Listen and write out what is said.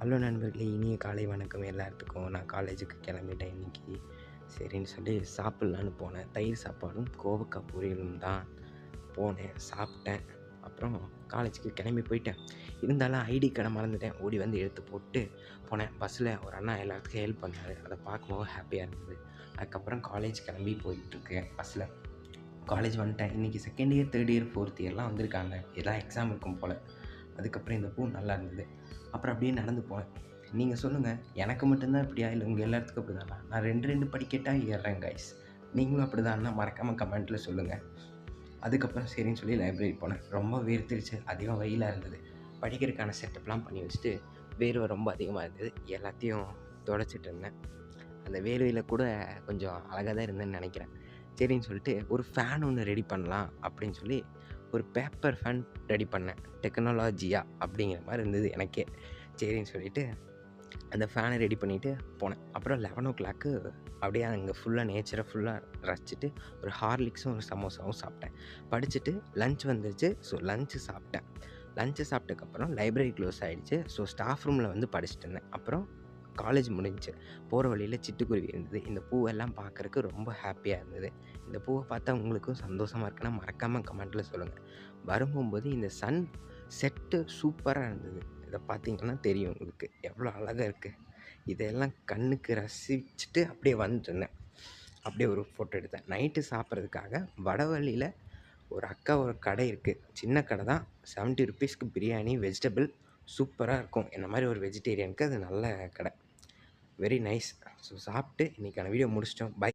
Hello நண்பர்களே, இனிய காலை வணக்கம் எல்லாத்துக்கும். நான் காலேஜுக்கு கிளம்பிட்டேன் இன்னைக்கு. சரின்னு சொல்லி சாப்பிட்லான்னு போனேன். தயிர் சாப்பாடும் கோவக்காய் பொரியலும் தான் போனேன், சாப்பிட்டேன். அப்புறம் காலேஜுக்கு கிளம்பி போயிட்டேன். இருந்தாலும் ஐடி கார்டை மறந்துட்டேன். ஓடி வந்து எடுத்து போட்டு போனேன். பஸ்ஸில் ஒரு அண்ணா எல்லாத்துக்கும் ஹெல்ப் பண்ணார். அதை பார்க்கும்போது ஹாப்பியாக இருந்தது. அதுக்கப்புறம் காலேஜ் கிளம்பி போயிட்டுருக்கேன் பஸ்ஸில். காலேஜ் வந்துட்டேன். இன்றைக்கி second year, third year, fourth இயர்லாம் வந்திருக்காங்க. எல்லாம் எக்ஸாம் இருக்கும் போல். அதுக்கப்புறம் இந்த பூ நல்லா இருந்தது. அப்புறம் அப்படியே நடந்து போனேன். நீங்கள் சொல்லுங்கள், எனக்கு மட்டும்தான் இப்படியா, இல்லை உங்கள் எல்லாத்துக்கும் அப்படி தானா? நான் 2 படிக்கட்டாக ஏறுறேன் கைஸ். நீங்களும் அப்படி தான்னா மறக்காமல் கமெண்ட்டில் சொல்லுங்கள். அதுக்கப்புறம் சரின்னு சொல்லி லைப்ரரி போனேன். ரொம்ப வேர்த்துருச்சு, அதிகம் வெயிலாக இருந்தது. படிக்கிறதுக்கான செட்டப்லாம் பண்ணி வச்சுட்டு வேர்வை ரொம்ப அதிகமாக இருந்தது. எல்லாத்தையும் துடைச்சிட்டு இருந்தேன். அந்த வேர்வையில் கூட கொஞ்சம் அழகாக தான் இருந்தேன்னு நினைக்கிறேன். சரின்னு சொல்லிட்டு ஒரு ஃபேன் ஒன்று ரெடி பண்ணலாம் அப்படின்னு சொல்லி ஒரு பேப்பர் ஃபேன் ரெடி பண்ணேன். டெக்னாலஜியா அப்படிங்கிற மாதிரி இருந்தது எனக்கே. சரின்னு சொல்லிட்டு அந்த ஃபேனை ரெடி பண்ணிவிட்டு போனேன். அப்புறம் 11 அப்படியே அங்கே ஃபுல்லாக நேச்சரை ஃபுல்லாக ரசிச்சுட்டு ஒரு ஹார்லிக்ஸும் ஒரு சமோசாவும் சாப்பிட்டேன். படிச்சுட்டு லஞ்ச் வந்துருச்சு. ஸோ லஞ்சு சாப்பிட்டேன். லஞ்சு சாப்பிட்டதுக்கப்புறம் லைப்ரரி க்ளோஸ் ஆகிடுச்சு. ஸோ ஸ்டாஃப் ரூமில் வந்து படிச்சுட்டு இருந்தேன். அப்புறம் காலேஜ் முடிஞ்சுச்சு. போகிற வழியில் சிட்டுக்குருவி இருந்தது. இந்த பூவெல்லாம் பார்க்குறக்கு ரொம்ப ஹாப்பியாக இருந்தது. இந்த பூவை பார்த்தா உங்களுக்கும் சந்தோஷமாக இருக்குன்னா மறக்காமல் கமெண்ட்டில் சொல்லுங்கள். வரும்போது இந்த சன் செட்டு சூப்பராக இருந்தது. இதை பார்த்தீங்கன்னா தெரியும் உங்களுக்கு எவ்வளோ அழகாக இருக்குது. இதையெல்லாம் கண்ணுக்கு ரசிச்சுட்டு அப்படியே வந்துட்டுருந்தேன். அப்படியே ஒரு ஃபோட்டோ எடுத்தேன். நைட்டு சாப்பிட்றதுக்காக வடவள்ளியில் ஒரு ஒரு கடை இருக்குது. சின்ன கடை தான். 70 ருபீஸ்க்கு பிரியாணி, வெஜிடபிள் சூப்பராக இருக்கும். என்ன மாதிரி ஒரு வெஜிடேரியனுக்கு அது நல்ல கடை. Very nice. ஸோ சாப்பிட்டு இன்றைக்கான வீடியோ முடிச்சிட்டோம். பை.